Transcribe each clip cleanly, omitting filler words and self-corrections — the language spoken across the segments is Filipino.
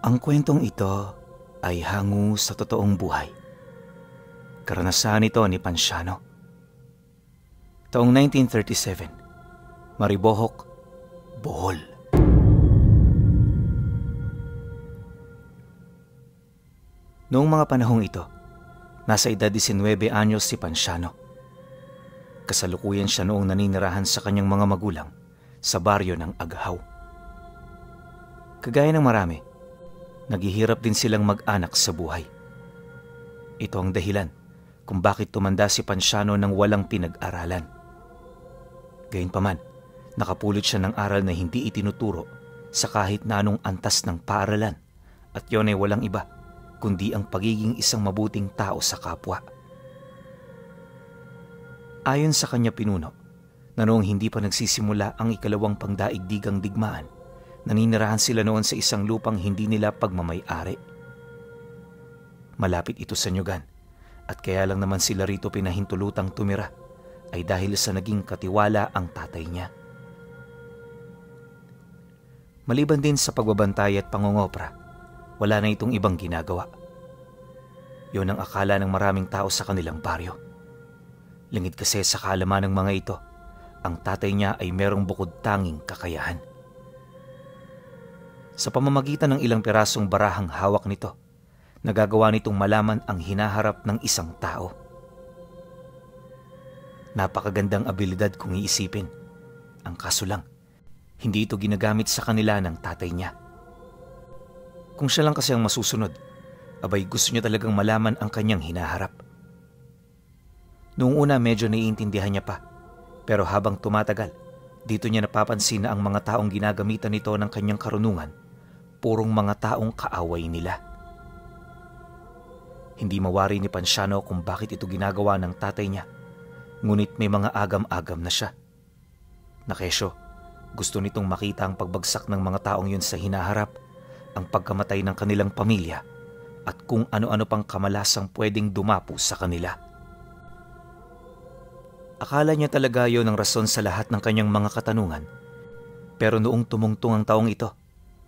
Ang kwentong ito ay hango sa totoong buhay. Karanasan ito ni Ponciano. Taong 1937, Maribojoc, Bohol. Noong mga panahong ito, nasa edad 19 anyos si Ponciano. Kasalukuyan siya noong naninirahan sa kanyang mga magulang sa baryo ng Aghaw. Kagaya ng marami, naghihirap din silang mag-anak sa buhay. Ito ang dahilan kung bakit tumanda si Ponciano nang walang pinag-aralan. Gayunpaman, nakapulot siya ng aral na hindi itinuturo sa kahit na anong antas ng paaralan, at yon ay walang iba kundi ang pagiging isang mabuting tao sa kapwa. Ayon sa kanya pinuno, na noong hindi pa nagsisimula ang ikalawang pangdaigdigang digmaan, naninirahan sila noon sa isang lupang hindi nila pagmamay-ari. Malapit ito sa Nyugan, at kaya lang naman sila rito pinahintulutang tumira ay dahil sa naging katiwala ang tatay niya. Maliban din sa pagbabantay at pangongopra, wala na itong ibang ginagawa. Yun ang akala ng maraming tao sa kanilang baryo. Lingid kasi sa kaalaman ng mga ito, ang tatay niya ay merong bukod tanging kakayahan. Sa pamamagitan ng ilang pirasong barahang hawak nito, nagagawa nitong malaman ang hinaharap ng isang tao. Napakagandang abilidad kung iisipin. Ang kaso lang, hindi ito ginagamit sa kanila ng tatay niya. Kung siya lang kasi ang masusunod, abay gusto niya talagang malaman ang kanyang hinaharap. Noong una medyo naiintindihan niya pa, pero habang tumatagal, dito niya napapansin na ang mga taong ginagamitan nito ng kanyang karunungan, purong mga taong kaaway nila. Hindi mawari ni Ponciano kung bakit ito ginagawa ng tatay niya, ngunit may mga agam-agam na siya. Nakesyo, gusto nitong makita ang pagbagsak ng mga taong yun sa hinaharap, ang pagkamatay ng kanilang pamilya, at kung ano-ano pang kamalasang pwedeng dumapo sa kanila. Akala niya talaga yun ang rason sa lahat ng kanyang mga katanungan, pero noong tumungtong ang taong ito,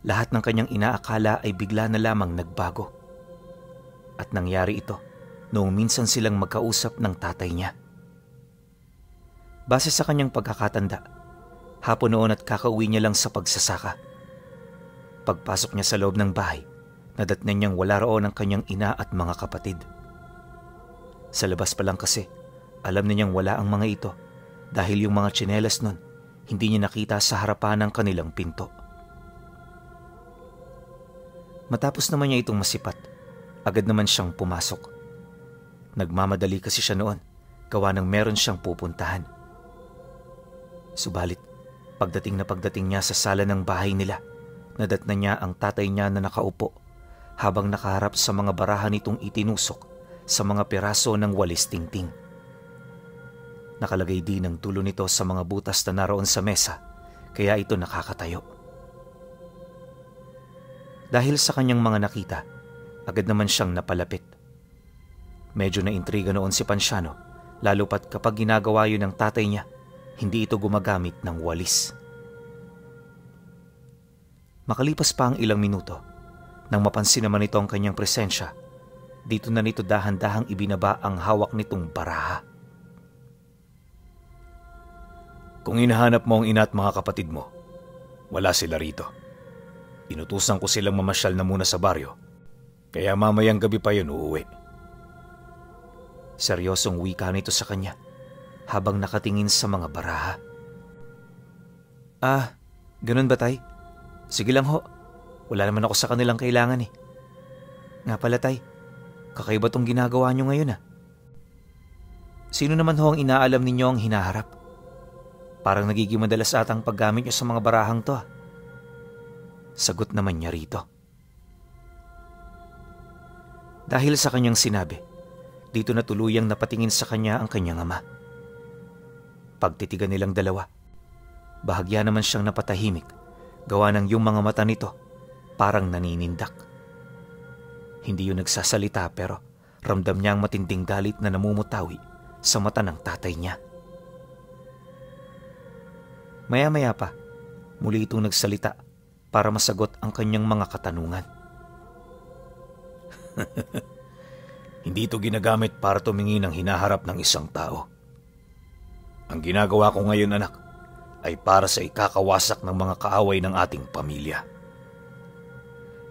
lahat ng kanyang inaakala ay bigla na lamang nagbago. At nangyari ito noong minsan silang magkausap ng tatay niya. Base sa kanyang pagkakatanda, hapon noon at kakauwi niya lang sa pagsasaka. Pagpasok niya sa loob ng bahay, nadatnan niyang wala roon ang kanyang ina at mga kapatid. Sa labas pa lang kasi, alam na niyang wala ang mga ito dahil yung mga tsinelas nun hindi niya nakita sa harapan ng kanilang pinto. Matapos naman niya itong masipat, agad naman siyang pumasok. Nagmamadali kasi siya noon, gawa ng meron siyang pupuntahan. Subalit, pagdating niya sa sala ng bahay nila, nadatnan niya ang tatay niya na nakaupo habang nakaharap sa mga barahan nitong itinusok sa mga piraso ng walis tingting. Nakalagay din ang dulo nito sa mga butas na naroon sa mesa, kaya ito nakakatayo. Dahil sa kanyang mga nakita, agad naman siyang napalapit. Medyo naintriga noon si Ponciano, lalo pat kapag ginagawa yun ng tatay niya, hindi ito gumagamit ng walis. Makalipas pa ang ilang minuto, nang mapansin naman ito ang kanyang presensya, dito na nito dahan-dahang ibinaba ang hawak nitong baraha. Kung hinahanap mo ang ina at mga kapatid mo, wala sila rito. Inutusan ko silang mamasyal na muna sa baryo, kaya mamayang gabi pa yun uuwi. Seryosong wika nito sa kanya habang nakatingin sa mga baraha. Ganun ba tay? Sige lang ho, wala naman ako sa kanilang kailangan eh. Nga pala tay, kakaiba tong ginagawa nyo ngayon . Sino naman ho ang inaalam ninyo ang hinaharap? Parang nagiging madalas atang paggamit nyo sa mga barahang to . Sagot naman niya rito. Dahil sa kanyang sinabi, dito na tuluyang napatingin sa kanya ang kanyang ama. Pagtitigan nilang dalawa, bahagya naman siyang napatahimik, gawa ng yung mga mata nito parang naninindak. Hindi yun nagsasalita pero ramdam niya ang matinding galit na namumutawi sa mata ng tatay niya. Maya-maya pa, muli itong nagsalita para masagot ang kanyang mga katanungan. Hindi ito ginagamit para tumingin ng hinaharap ng isang tao. Ang ginagawa ko ngayon, anak, ay para sa ikakawasak ng mga kaaway ng ating pamilya.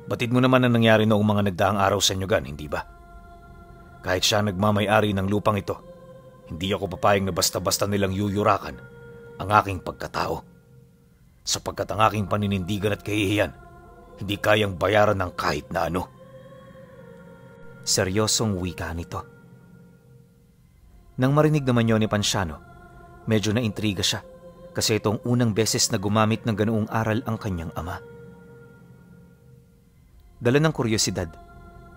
Batid mo naman ang nangyari noong mga nagdaang araw sa Nyugan, hindi ba? Kahit siya nagmamay-ari ng lupang ito, hindi ako papayag na basta-basta nilang yuyurakan ang aking pagkatao. Sapagkat ang aking paninindigan at kahihiyan, hindi kayang bayaran ng kahit na ano. Seryosong wika nito. Nang marinig naman yun ni Panciano, medyo naintriga siya kasi itong unang beses na gumamit ng ganoong aral ang kanyang ama. Dala ng kuryosidad,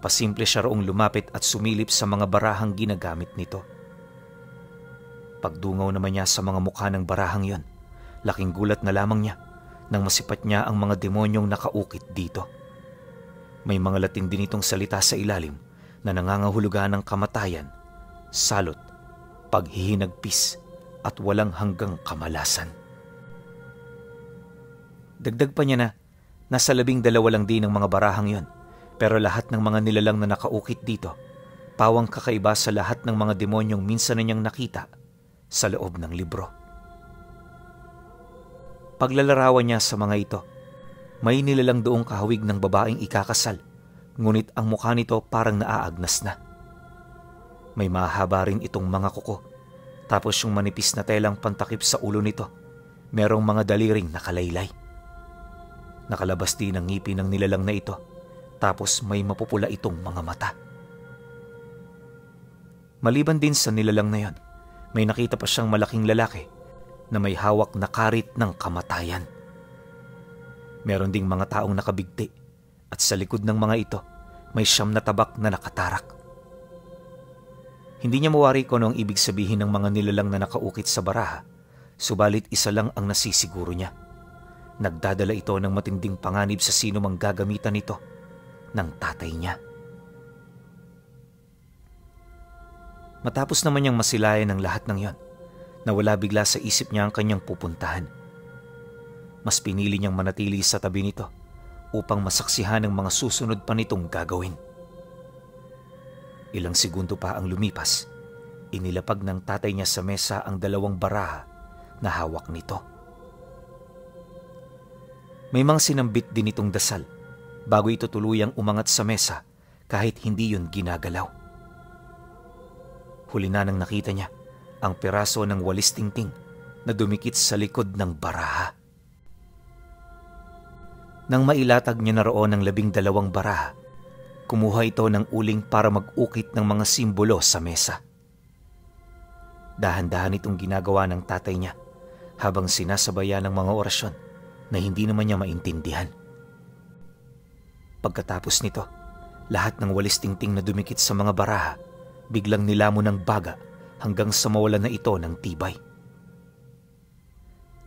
pasimple siya roong lumapit at sumilip sa mga barahang ginagamit nito. Pagdungaw naman niya sa mga mukha ng barahang yon, laking gulat na lamang niya nang masipat niya ang mga demonyong nakaukit dito. May mga Latin din itong salita sa ilalim na nangangahulugan ng kamatayan, salot, paghihinagpis at walang hanggang kamalasan. Dagdag pa niya na nasa 12 lang din ang mga barahang yon, pero lahat ng mga nilalang na nakaukit dito, pawang kakaiba sa lahat ng mga demonyong minsan na niyang nakita sa loob ng libro. Paglalarawan niya sa mga ito, may nilalang doong kahawig ng babaeng ikakasal, ngunit ang mukha nito parang naaagnas na. May mahaba rin itong mga kuko, tapos yung manipis na telang pantakip sa ulo nito, merong mga daliring nakalaylay. Nakalabas din ang ngipin ng nilalang na ito, tapos may mapupula itong mga mata. Maliban din sa nilalang na yon, may nakita pa siyang malaking lalaki na may hawak na karit ng kamatayan. Meron ding mga taong nakabigti at sa likod ng mga ito may 9 na tabak na nakatarak. Hindi niya mawari kung ano ang ibig sabihin ng mga nilalang na nakaukit sa baraha, subalit isa lang ang nasisiguro niya. Nagdadala ito ng matinding panganib sa sino mang gagamitan nito ng tatay niya. Matapos naman niyang masilayan ng lahat ng yon, nawala bigla sa isip niya ang kanyang pupuntahan. Mas pinili niyang manatili sa tabi nito upang masaksihan ang mga susunod pa nitong gagawin. Ilang segundo pa ang lumipas, inilapag ng tatay niya sa mesa ang 2 baraha na hawak nito. May mga sinambit din itong dasal bago ito tuluyang umangat sa mesa kahit hindi yun ginagalaw. Huli na nang nakita niya ang piraso ng walis tingting na dumikit sa likod ng baraha. Nang mailatag niya na roon ang 12 baraha, kumuha ito ng uling para mag-ukit ng mga simbolo sa mesa. Dahan-dahan itong ginagawa ng tatay niya habang sinasabayan ng mga orasyon na hindi naman niya maintindihan. Pagkatapos nito, lahat ng walis tingting na dumikit sa mga baraha biglang nilamon ng baga hanggang sa mawalan na ito ng tibay.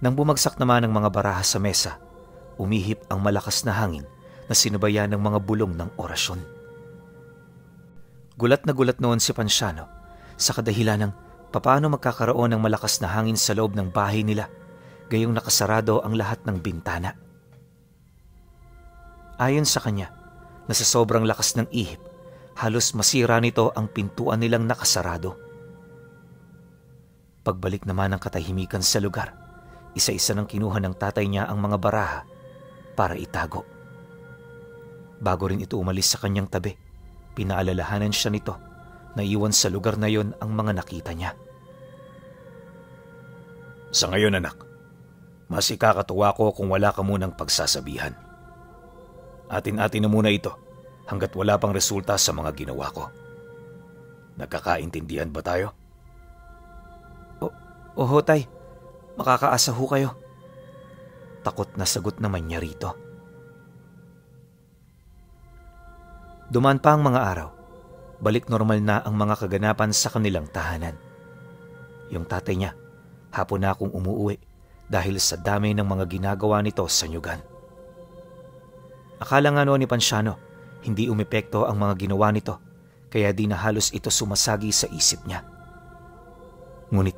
Nang bumagsak naman ang mga baraha sa mesa, umihip ang malakas na hangin na sinabayan ng mga bulong ng orasyon. Gulat na gulat noon si Panciano sa kadahilan ng papaano magkakaroon ng malakas na hangin sa loob ng bahay nila, gayong nakasarado ang lahat ng bintana. Ayon sa kanya, na sa sobrang lakas ng ihip, halos masira nito ang pintuan nilang nakasarado. Pagbalik naman ng katahimikan sa lugar, isa-isa nang kinuha ng tatay niya ang mga baraha para itago. Bago rin ito umalis sa kanyang tabi, pinaalalahanan siya nito na iwan sa lugar na yon ang mga nakita niya. Sa ngayon, anak, mas ikakatuwa ko kung wala ka munang pagsasabihan. Atin-atin na muna ito hanggat wala pang resulta sa mga ginawa ko. Nagkakaintindihan ba tayo? Oho, tay. Makakaasa ho kayo. Takot na sagot naman niya rito. Dumaan pa ang mga araw. Balik normal na ang mga kaganapan sa kanilang tahanan. Yung tatay niya, hapon na akong umuuwi dahil sa dami ng mga ginagawa nito sa Nyugan. Akala nga noon ni Panciano, hindi umepekto ang mga ginawa nito, kaya di na halos ito sumasagi sa isip niya. Ngunit,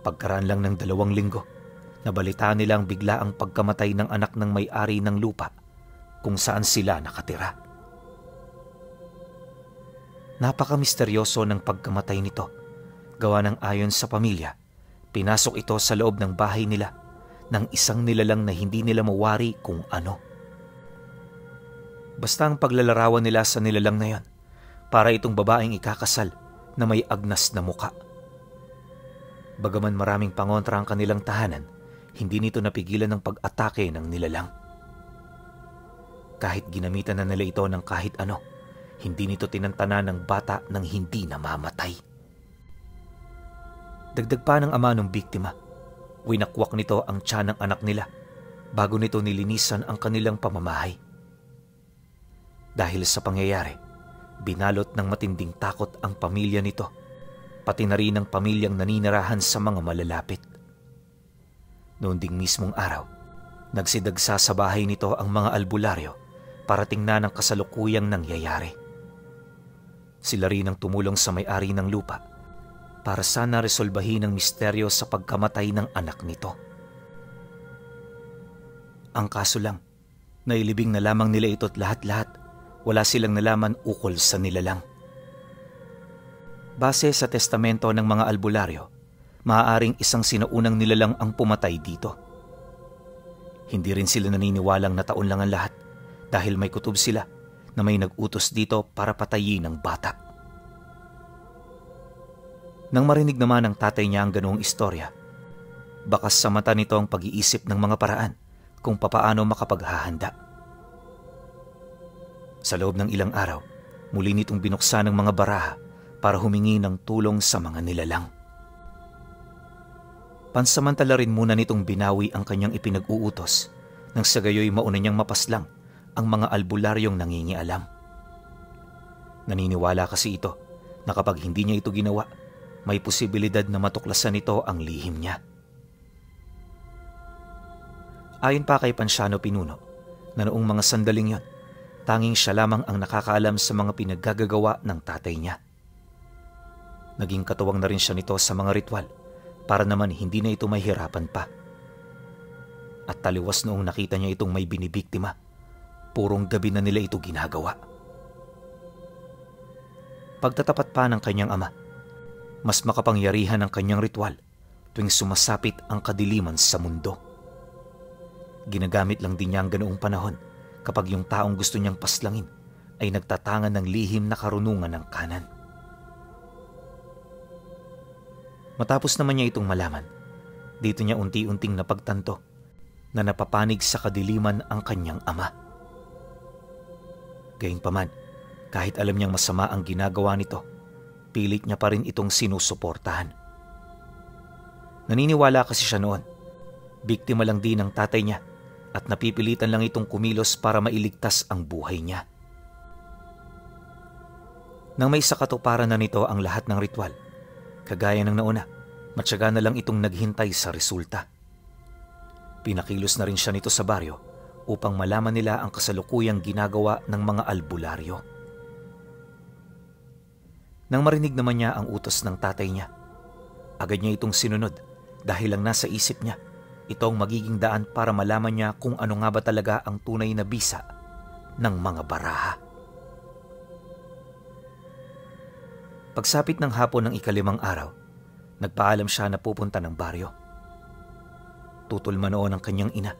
pagkaraan lang ng 2 linggo, nabalitaan nilang bigla ang pagkamatay ng anak ng may-ari ng lupa kung saan sila nakatira. Napaka-misteryoso ng pagkamatay nito. Gawa ng ayon sa pamilya, pinasok ito sa loob ng bahay nila ng isang nilalang na hindi nila mawari kung ano. Basta ang paglalarawan nila sa nilalang na yon, para itong babaeng ikakasal na may agnas na muka. Bagaman maraming pangontra ang kanilang tahanan, hindi nito napigilan ng pag-atake ng nilalang. Kahit ginamitan na nila ito ng kahit ano, hindi nito tinantana ng bata ng hindi namamatay. Dagdag pa ng ama ng biktima, winakwak nito ang tiyan ng anak nila bago nito nilinisan ang kanilang pamamahay. Dahil sa pangyayari, binalot ng matinding takot ang pamilya nito, pati na rin ang pamilyang naninirahan sa mga malalapit. Noon ding mismong araw, nagsidagsa sa bahay nito ang mga albularyo para tingnan ang kasalukuyang nangyayari. Sila rin ang tumulong sa may-ari ng lupa para sana resolbahin ang misteryo sa pagkamatay ng anak nito. Ang kaso lang, nailibing na lamang nila ito't lahat-lahat. Wala silang nalaman ukol sa nilalang. Base sa testamento ng mga albularyo, maaaring isang sinaunang nilalang ang pumatay dito. Hindi rin sila naniniwalang na taon lang ang lahat dahil may kutob sila na may nag-utos dito para patayin ang bata. Nang marinig naman ng tatay niya ang ganoong istorya, bakas sa mata nito ang pag-iisip ng mga paraan kung papaano makapaghahanda. Sa loob ng ilang araw, muli nitong binuksan ng mga baraha para humingi ng tulong sa mga nilalang. Pansamantala rin muna nitong binawi ang kanyang ipinag-uutos nang sa gayoy mauna niyang mapaslang ang mga albularyong nangingialam. Naniniwala kasi ito na kapag hindi niya ito ginawa, may posibilidad na matuklasan nito ang lihim niya. Ayon pa kay Ponciano Pinuno, na noong mga sandaling yon, tanging siya lamang ang nakakaalam sa mga pinaggagawa ng tatay niya. Naging katuwang na rin siya nito sa mga ritual para naman hindi na ito mahirapan pa. At taliwas noong nakita niya itong may binibiktima, purong gabi na nila ito ginagawa. Pagtatapat pa ng kanyang ama, mas makapangyarihan ang kanyang ritual tuwing sumasapit ang kadiliman sa mundo. Ginagamit lang din niya ang ganoong panahon kapag yung taong gusto niyang paslangin ay nagtatangan ng lihim na karunungan ng kanan. Matapos naman niya itong malaman, dito niya unti-unting napagtanto na napapanig sa kadiliman ang kanyang ama. Gayunpaman, kahit alam niyang masama ang ginagawa nito, pilit niya pa rin itong sinusuportahan. Naniniwala kasi siya noon, biktima lang din ng tatay niya at napipilitan lang itong kumilos para mailigtas ang buhay niya. Nang may sakatuparan na nito ang lahat ng ritual, kagaya ng nauna, matyaga na lang itong naghintay sa resulta. Pinakilos na rin siya nito sa baryo upang malaman nila ang kasalukuyang ginagawa ng mga albularyo. Nang marinig naman niya ang utos ng tatay niya, agad niya itong sinunod dahil lang nasa isip niya ito ang magiging daan para malaman niya kung ano nga ba talaga ang tunay na bisa ng mga baraha. Pagsapit ng hapon ng ika-5 araw, nagpaalam siya na pupunta ng baryo. Tutol man noon ang kanyang ina,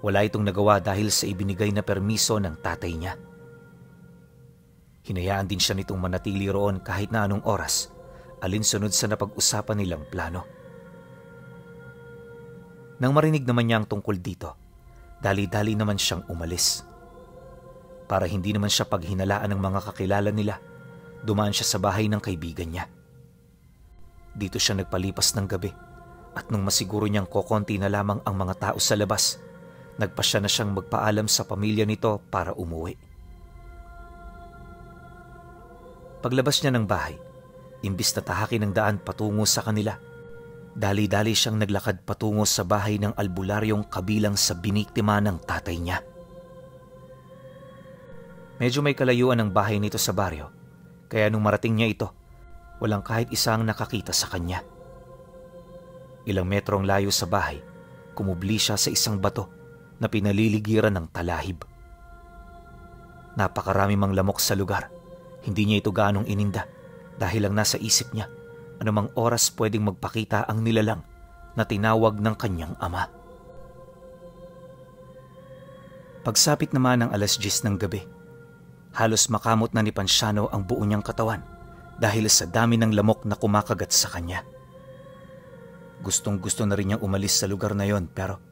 wala itong nagawa dahil sa ibinigay na permiso ng tatay niya. Hinayaan din siya nitong manatili roon kahit na anong oras, alinsunod sa napag-usapan nilang plano. Nang marinig naman niya ang tungkol dito, dali-dali naman siyang umalis. Para hindi naman siya paghinalaan ng mga kakilala nila, dumaan siya sa bahay ng kaibigan niya. Dito siya nagpalipas ng gabi at nung masiguro niyang kokonti na lamang ang mga tao sa labas, nagpasya na siyang magpaalam sa pamilya nito para umuwi. Paglabas niya ng bahay, imbis na tahakin ng daan patungo sa kanila, dali-dali siyang naglakad patungo sa bahay ng albularyong kabilang sa biniktima ng tatay niya. Medyo may kalayuan ang bahay nito sa baryo, kaya nung marating niya ito, walang kahit isang nakakita sa kanya. Ilang metrong layo sa bahay, kumubli siya sa isang bato na pinaliligiran ng talahib. Napakarami mang lamok sa lugar, Hindi niya ito gaanong ininda dahil lang nasa isip niya anumang oras pwedeng magpakita ang nilalang na tinawag ng kanyang ama. Pagsapit naman ng 10:00 ng gabi, halos makamot na ni Ponciano ang buo niyang katawan dahil sa dami ng lamok na kumakagat sa kanya. Gustong-gusto na rin niyang umalis sa lugar na yon pero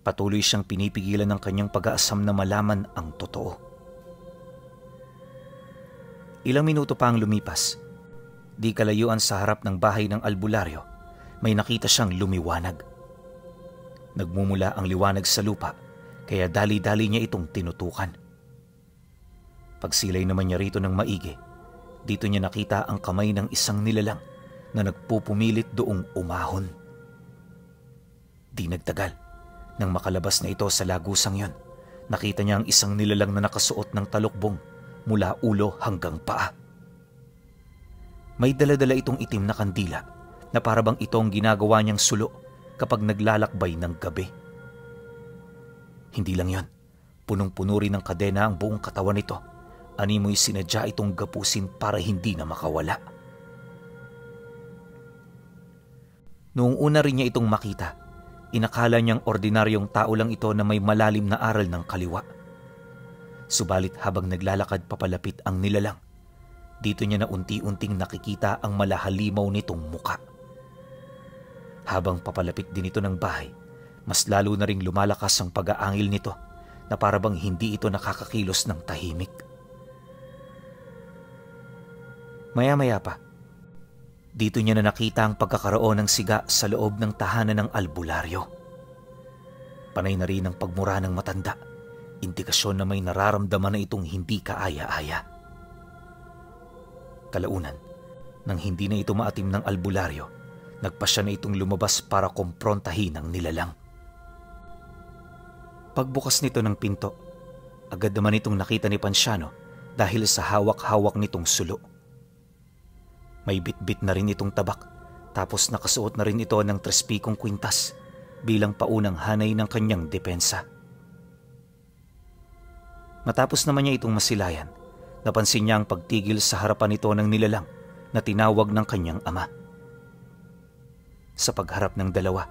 patuloy siyang pinipigilan ng kanyang pag-aasam na malaman ang totoo. Ilang minuto pa ang lumipas. Di kalayuan sa harap ng bahay ng albularyo, may nakita siyang lumiwanag. Nagmumula ang liwanag sa lupa, kaya dali-dali niya itong tinutukan. Pagsilay naman niya rito ng maigi, dito niya nakita ang kamay ng isang nilalang na nagpupumilit doong umahon. Di nagtagal, nang makalabas na ito sa lagusang yon, nakita niya ang isang nilalang na nakasuot ng talukbong mula ulo hanggang paa. May dala-dala itong itim na kandila na parabang itong ginagawa niyang sulo kapag naglalakbay ng gabi. Hindi lang yon, punong-puno rin ng kadena ang buong katawan nito. Animoy sinadya itong gapusin para hindi na makawala. Noong una rin niya itong makita, inakala niyang ordinaryong tao lang ito na may malalim na aral ng kaliwa. Subalit habang naglalakad papalapit ang nilalang, dito niya na unti-unting nakikita ang malahalimaw nitong muka. Habang papalapit din ito ng bahay, mas lalo na ring lumalakas ang pag-aangil nito na parabang hindi ito nakakakilos ng tahimik. Maya-maya pa, dito niya na nakita ang pagkakaroon ng siga sa loob ng tahanan ng albularyo. Panay na rin ang pagmura ng matanda, indikasyon na may nararamdaman na itong hindi kaaya-aya. Kalaunan, nang hindi na ito maatim ng albularyo, nagpasya na itong lumabas para komprontahin ang nilalang. Pagbukas nito ng pinto, agad naman itong nakita ni Ponciano dahil sa hawak-hawak nitong sulo. May bit-bit na rin itong tabak, tapos nakasuot na rin ito ng 3 pikong kwintas bilang paunang hanay ng kanyang depensa. Matapos naman niya itong masilayan, napansin niya ang pagtigil sa harapan nito ng nilalang na tinawag ng kanyang ama. Sa pagharap ng dalawa,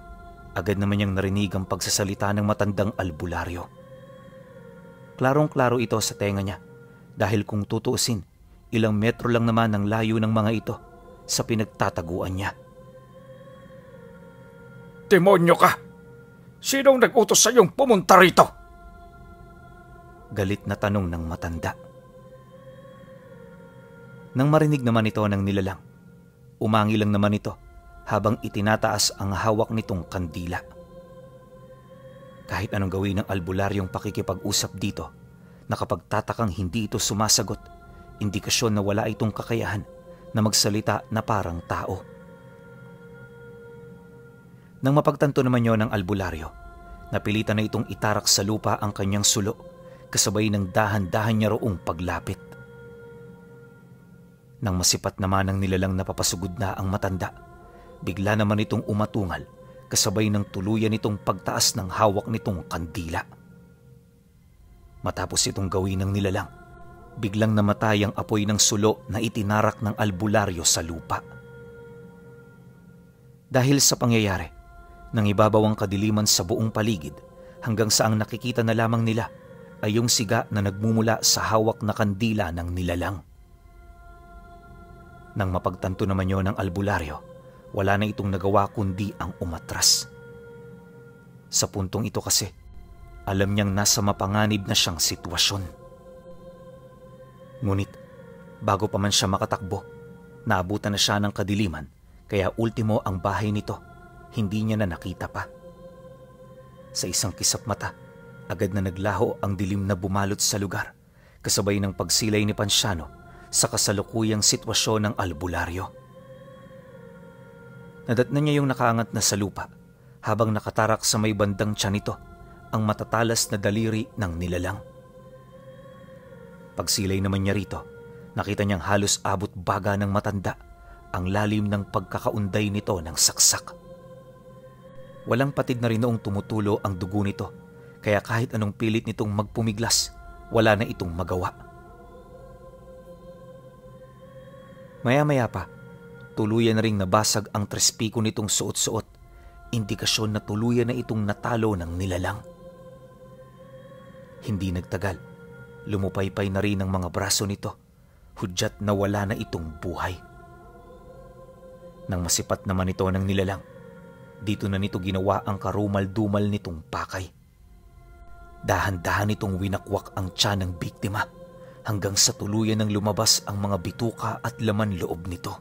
agad naman niyang narinig ang pagsasalita ng matandang albularyo. Klarong-klaro ito sa tenga niya dahil kung tutuusin, ilang metro lang naman ang layo ng mga ito sa pinagtataguan niya. Demonyo ka! Sinong nag-utos sa iyong pumunta rito? Galit na tanong ng matanda. Nang marinig naman ito ng nilalang, umangi lang naman ito habang itinataas ang hawak nitong kandila. Kahit anong gawin ng albularyong pakikipag-usap dito, nakapagtatakang hindi ito sumasagot, indikasyon na wala itong kakayahan na magsalita na parang tao. Nang mapagtanto naman yon ng albularyo, napilitan na itong itarak sa lupa ang kanyang sulo, kasabay ng dahan-dahan niya roong paglapit. Nang masipat naman ang nilalang napapasugod na ang matanda, bigla naman itong umatungal, kasabay ng tuluyan itong pagtaas ng hawak nitong kandila. Matapos itong gawin ng nilalang, biglang namatay ang apoy ng sulo na itinarak ng albularyo sa lupa. Dahil sa pangyayari, nang ibabaw ang kadiliman sa buong paligid hanggang sa ang nakikita na lamang nila ay yung siga na nagmumula sa hawak na kandila ng nilalang. Nang mapagtanto naman yon ng albularyo, wala na itong nagawa kundi ang umatras. Sa puntong ito kasi, alam niyang nasa mapanganib na siyang sitwasyon. Ngunit, bago pa man siya makatakbo, naabutan na siya ng kadiliman, kaya ultimo ang bahay nito, hindi niya na nakita pa. Sa isang kisap mata, agad na naglaho ang dilim na bumalot sa lugar, kasabay ng pagsilay ni Ponciano sa kasalukuyang sitwasyon ng albularyo. Nadatnan niya yung nakaangat na sa lupa habang nakatarak sa may bandang tiyan nito ang matatalas na daliri ng nilalang. Pagsilay naman niya rito, nakita niyang halos abot baga ng matanda ang lalim ng pagkakaunday nito ng saksak. Walang patid na rin noong tumutulo ang dugo nito, kaya kahit anong pilit nitong magpumiglas, wala na itong magawa. Maya-maya pa, tuluyan na ring nabasag ang trespiko nitong suot-suot, indikasyon na tuluyan na itong natalo ng nilalang. Hindi nagtagal, lumupaypay na rin ang mga braso nito, hudyat na wala na itong buhay. Nang masipat naman ito ng nilalang, dito na nito ginawa ang karumal-dumal nitong pakay. Dahan-dahan itong winakwak ang tiyan ng biktima hanggang sa tuluyan ng lumabas ang mga bituka at laman loob nito.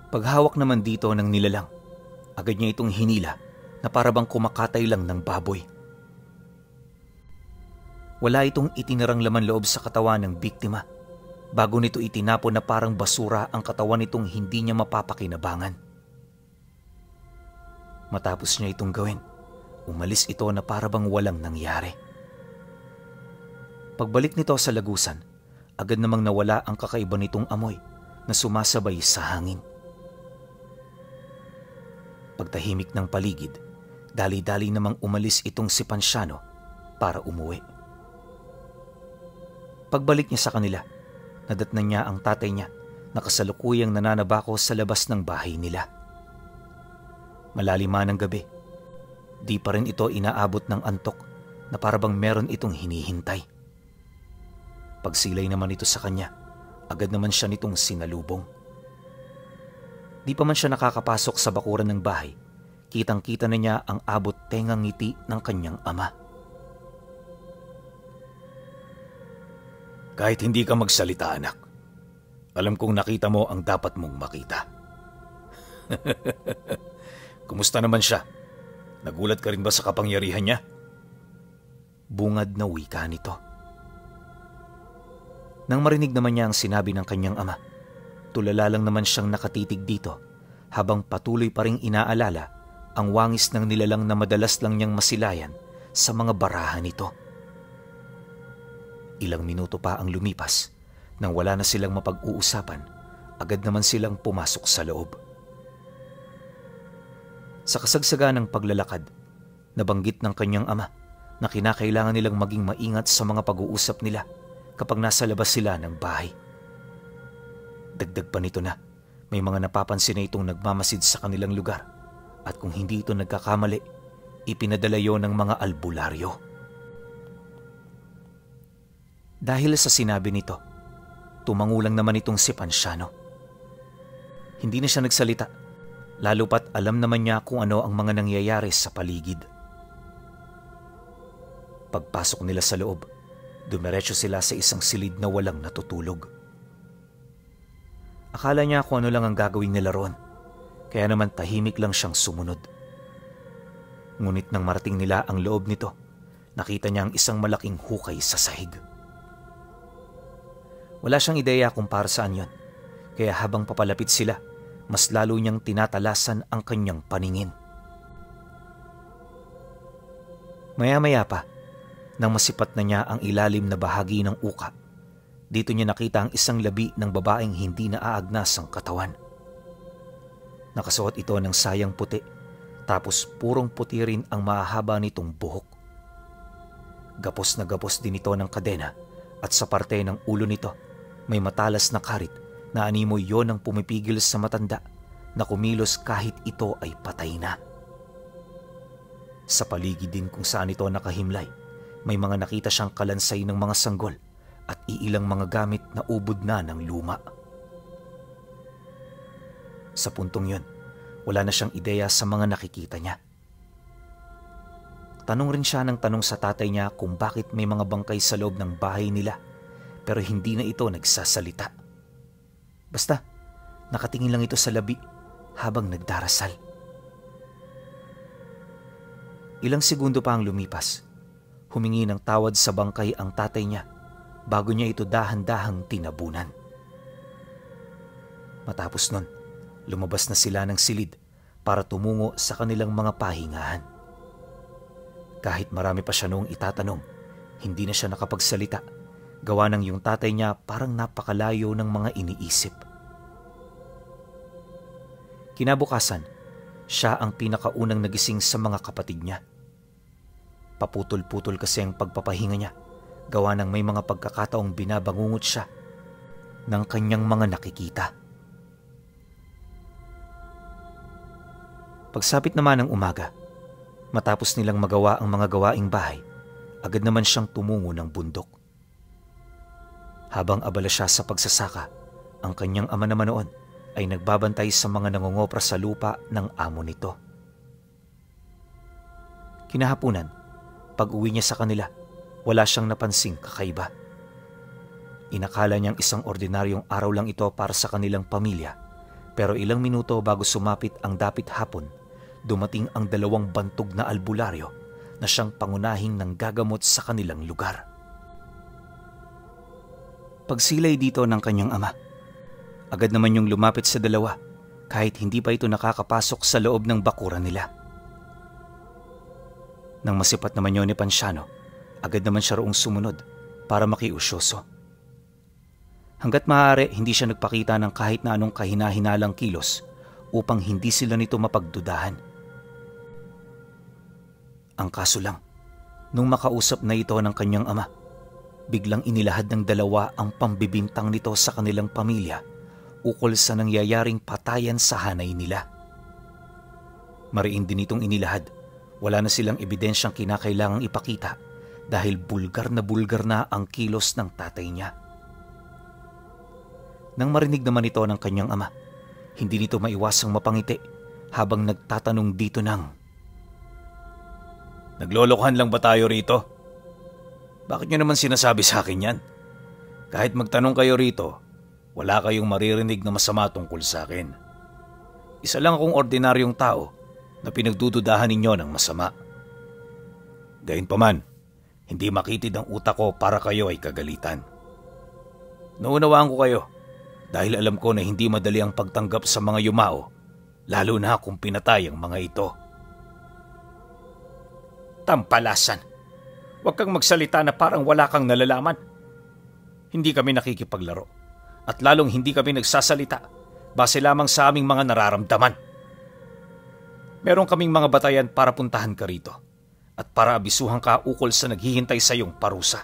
Paghawak naman dito ng nilalang, agad niya itong hinila na parabang kumakatay lang ng baboy. Wala itong itinarang laman loob sa katawan ng biktima bago nito itinapon na parang basura ang katawan nitong hindi niya mapapakinabangan. Matapos niya itong gawin, umalis ito na parabang walang nangyari. Pagbalik nito sa lagusan, agad namang nawala ang kakaiba nitong amoy na sumasabay sa hangin. Pagtahimik ng paligid, dali-dali namang umalis itong si Ponciano para umuwi. Pagbalik niya sa kanila, nadatnan niya ang tatay niya na kasalukuyang nananabako sa labas ng bahay nila. Malaliman ng gabi, di pa rin ito inaabot ng antok na parabang meron itong hinihintay. Pagsilay naman ito sa kanya, agad naman siya nitong sinalubong. Di pa man siya nakakapasok sa bakuran ng bahay, kitang-kita na niya ang abot tengang ngiti ng kanyang ama. Kahit hindi ka magsalita, anak, alam kong nakita mo ang dapat mong makita. Kumusta naman siya? Nagulat ka rin ba sa kapangyarihan niya? Bungad na wika nito. Nang marinig naman niya ang sinabi ng kanyang ama, tulala lang naman siyang nakatitig dito habang patuloy pa ring inaalala ang wangis ng nilalang na madalas lang niyang masilayan sa mga barahan nito. Ilang minuto pa ang lumipas nang wala na silang mapag-uusapan, agad naman silang pumasok sa loob. Sa kasagsagan ng paglalakad, nabanggit ng kanyang ama na kinakailangan nilang maging maingat sa mga pag-uusap nila kapag nasa labas sila ng bahay. Dagdag pa nito na may mga napapansin na itong nagmamasid sa kanilang lugar at kung hindi ito nagkakamali, ipinadala yon ng mga albularyo. Dahil sa sinabi nito, tumangulang naman itong si Ponciano. Hindi na siya nagsalita, lalo pat alam naman niya kung ano ang mga nangyayari sa paligid. Pagpasok nila sa loob, dumiretso sila sa isang silid na walang natutulog. Akala niya kung ano lang ang gagawin nila roon, kaya naman tahimik lang siyang sumunod. Ngunit nang marating nila ang loob nito, nakita niya ang isang malaking hukay sa sahig. Wala siyang ideya kung para saan yon, kaya habang papalapit sila, mas lalo niyang tinatalasan ang kanyang paningin. Maya-maya pa, nang masipat na niya ang ilalim na bahagi ng uka, dito niya nakita ang isang labi ng babaeng hindi naaagnas ang katawan. Nakasuot ito ng sayang puti, tapos purong puti rin ang mahaba nitong buhok. Gapos na gapos din ito ng kadena at sa parte ng ulo nito may matalas na karit na animoy yon ang pumipigil sa matanda na kumilos kahit ito ay patay na. Sa paligid din kung saan ito nakahimlay, may mga nakita siyang kalansay ng mga sanggol at iilang mga gamit na ubod na ng luma. Sa puntong yun, wala na siyang ideya sa mga nakikita niya. Tanong rin siya ng tanong sa tatay niya kung bakit may mga bangkay sa loob ng bahay nila, pero hindi na ito nagsasalita. Basta, nakatingin lang ito sa labi habang nagdarasal. Ilang segundo pa ang lumipas. Humingi ng tawad sa bangkay ang tatay niya bago niya ito dahan-dahang tinabunan. Matapos nun, lumabas na sila ng silid para tumungo sa kanilang mga pahingahan. Kahit marami pa siya noong itatanong, hindi na siya nakapagsalita, gawa ng yung tatay niya parang napakalayo ng mga iniisip. Kinabukasan, siya ang pinakaunang nagising sa mga kapatid niya. Paputol-putol kasi ang pagpapahinga niya, gawa ng may mga pagkakataong binabangungot siya ng kanyang mga nakikita. Pagsapit naman ng umaga, matapos nilang magawa ang mga gawaing bahay, agad naman siyang tumungo ng bundok. Habang abala siya sa pagsasaka, ang kanyang ama naman noon ay nagbabantay sa mga nangongopra sa lupa ng amo nito. Kinahapunan, pag-uwi niya sa kanila, wala siyang napansing kakaiba. Inakala niyang isang ordinaryong araw lang ito para sa kanilang pamilya, pero ilang minuto bago sumapit ang dapit hapon, dumating ang 2 bantog na albularyo na siyang pangunahing nanggagamot sa kanilang lugar. Pagsilay dito ng kanyang ama, agad naman yung lumapit sa 2 kahit hindi pa ito nakakapasok sa loob ng bakuran nila. Nang masipat naman yun ni Panciano, agad naman siya roong sumunod para makiusyoso. Hanggat maaari, hindi siya nagpakita ng kahit na anong kahina-hinalang kilos upang hindi sila nito mapagdudahan. Ang kaso lang, nung makausap na ito ng kanyang ama, biglang inilahad ng 2 ang pambibintang nito sa kanilang pamilya ukol sa nangyayaring patayan sa hanay nila. Mariin din itong inilahad, wala na silang ebidensyang kinakailangang ipakita dahil bulgar na ang kilos ng tatay niya. Nang marinig naman ito ng kanyang ama, hindi nito maiwasang mapangiti habang nagtatanong dito ng, "Naglolokohan lang ba tayo rito? Bakit niyo naman sinasabi sa akin yan? Kahit magtanong kayo rito, wala kayong maririnig na masama tungkol sa akin. Isa lang akong ordinaryong tao na pinagdududahan ninyo ng masama. Gayunpaman, hindi makitid ang utak ko para kayo ay kagalitan. Naunawaan ko kayo dahil alam ko na hindi madali ang pagtanggap sa mga yumao, lalo na kung pinatay ang mga ito." "Tampalasan! Huwag kang magsalita na parang wala kang nalalaman. Hindi kami nakikipaglaro at lalong hindi kami nagsasalita base lamang sa aming mga nararamdaman. Meron kaming mga batayan para puntahan ka rito at para abisuhan ka ukol sa naghihintay sa iyong parusa.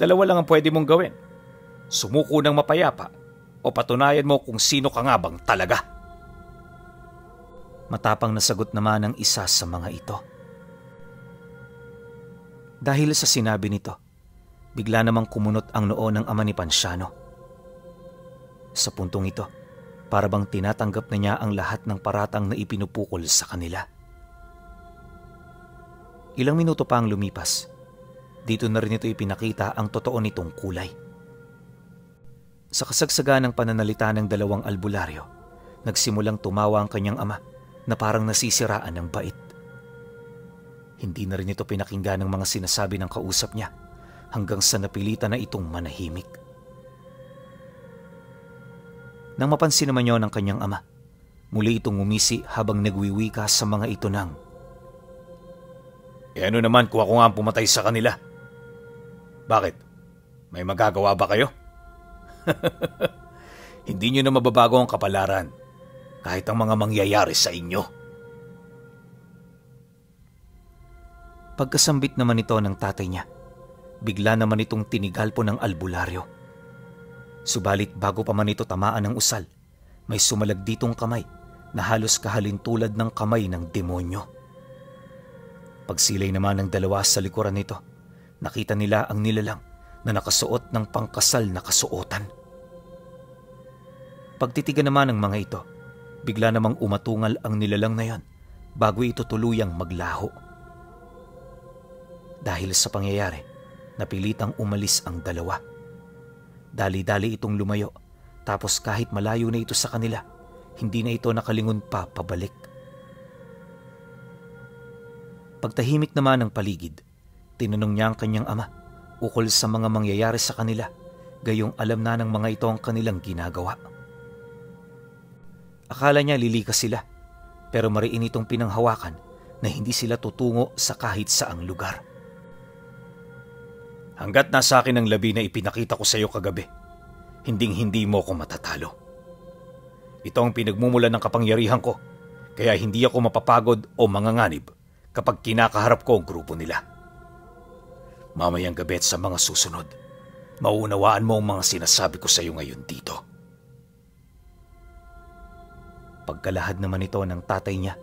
2 lang ang pwede mong gawin. Sumuko ng mapayapa o patunayan mo kung sino ka nga bang talaga." Matapang na sagot naman ng isa sa mga ito. Dahil sa sinabi nito, bigla namang kumunot ang noo ng ama ni Panciano. Sa puntong ito, para bang tinatanggap na niya ang lahat ng paratang na ipinupukol sa kanila. Ilang minuto pa ang lumipas. Dito na rin ito ipinakita ang totoo nitong kulay. Sa kasagsagan ng pananalita ng 2 albularyo, nagsimulang tumawa ang kanyang ama na parang nasisiraan ng bait. Hindi na rin ito pinakinggan ng mga sinasabi ng kausap niya hanggang sa napilitan na itong manahimik. Nang mapansin naman yon ng kanyang ama, muli itong umisi habang nagwiwika sa mga ito ng, "Ano naman kung ako nga ang pumatay sa kanila? Bakit? May magagawa ba kayo? Hindi nyo na mababago ang kapalaran kahit ang mga mangyayari sa inyo." Pagkasambit naman ito ng tatay niya, bigla naman itong tinigalpo ng albularyo. Subalit bago pa man ito tamaan ng usal, may sumalag ditong kamay na halos kahalintulad ng kamay ng demonyo. Pagsilay naman ng 2 sa likuran nito, nakita nila ang nilalang na nakasuot ng pangkasal na kasuotan. Pagtitigan naman ng mga ito, bigla namang umatungal ang nilalang na yon bago ito tuluyang maglaho. Dahil sa pangyayari, napilitang umalis ang 2. Dali-dali itong lumayo, tapos kahit malayo na ito sa kanila, hindi na ito nakalingon pa pabalik. Pagtahimik naman ng paligid, tinanong niya ang kanyang ama ukol sa mga mangyayari sa kanila, gayong alam na ng mga ito ang kanilang ginagawa. Akala niya lilikas sila, pero mariin itong pinanghawakan na hindi sila tutungo sa kahit saang lugar. "Hanggat nasa akin ang labi na ipinakita ko sa iyo kagabi, hinding-hindi mo ko matatalo. Ito ang pinagmumulan ng kapangyarihan ko, kaya hindi ako mapapagod o manganganib kapag kinakaharap ko ang grupo nila. Mamayang gabi at sa mga susunod, Mauunawaan mo ang mga sinasabi ko sa iyo ngayon dito. Pagkalahad naman ito ng tatay niya,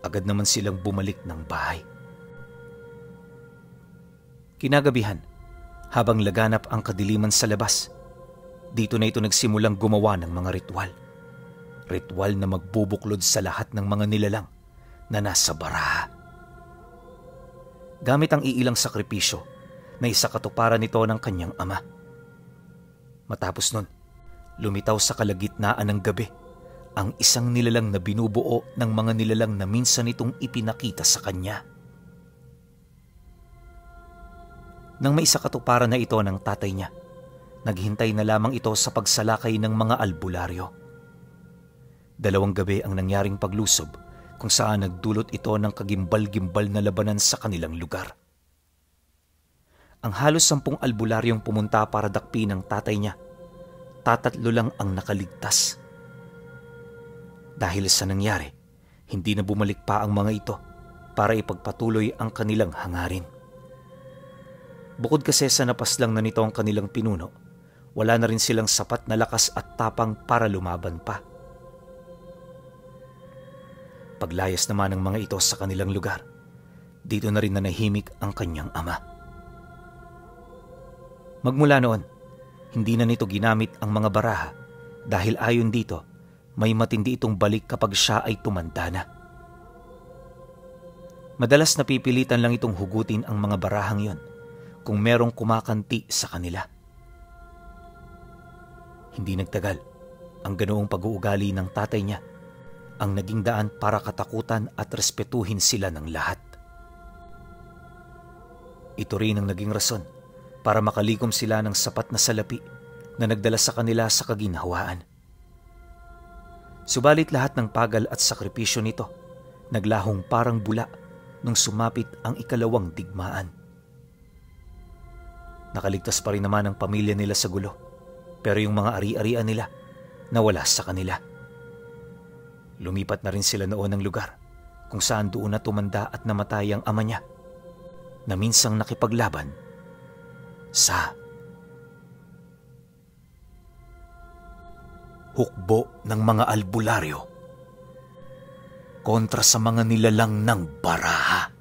agad naman silang bumalik ng bahay. Kinagabihan, habang laganap ang kadiliman sa labas, dito na ito nagsimulang gumawa ng mga ritual. Ritual na magbubuklod sa lahat ng mga nilalang na nasa baraha. Gamit ang iilang sakripisyo na isakatuparan nito ng kanyang ama. Matapos nun, lumitaw sa kalagitnaan ng gabi ang isang nilalang na binubuo ng mga nilalang na minsan itong ipinakita sa kanya. Nang maisakatuparan na ito ng tatay niya, naghintay na lamang ito sa pagsalakay ng mga albularyo. 2 gabi ang nangyaring paglusob kung saan nagdulot ito ng kagimbal-gimbal na labanan sa kanilang lugar. Ang halos 10 albularyong pumunta para dakpin ng tatay niya, 3 lang ang nakaligtas. Dahil sa nangyari, hindi na bumalik pa ang mga ito para ipagpatuloy ang kanilang hangarin. Bukod kasi sa napaslang na nito ang kanilang pinuno, wala na rin silang sapat na lakas at tapang para lumaban pa. Paglayas naman ng mga ito sa kanilang lugar, dito na rin nanahimik ang kanyang ama. Magmula noon, hindi na nito ginamit ang mga baraha dahil ayon dito, may matindi itong balik kapag siya ay tumanda na. Madalas napipilitan lang itong hugutin ang mga barahang yon kung merong kumakanti sa kanila. Hindi nagtagal, ang ganoong pag-uugali ng tatay niya ang naging daan para katakutan at respetuhin sila ng lahat. Ito rin ang naging rason para makalikom sila ng sapat na salapi na nagdala sa kanila sa kaginhawaan. Subalit lahat ng pagal at sakripisyo nito naglahong parang bula nung sumapit ang 2 digmaan. Nakaligtas pa rin naman ang pamilya nila sa gulo, pero yung mga ari-arian nila nawala sa kanila. Lumipat na rin sila noon ng lugar kung saan doon na tumanda at namatay ang ama niya na minsang nakipaglaban sa hukbo ng mga albularyo kontra sa mga nilalang ng baraha.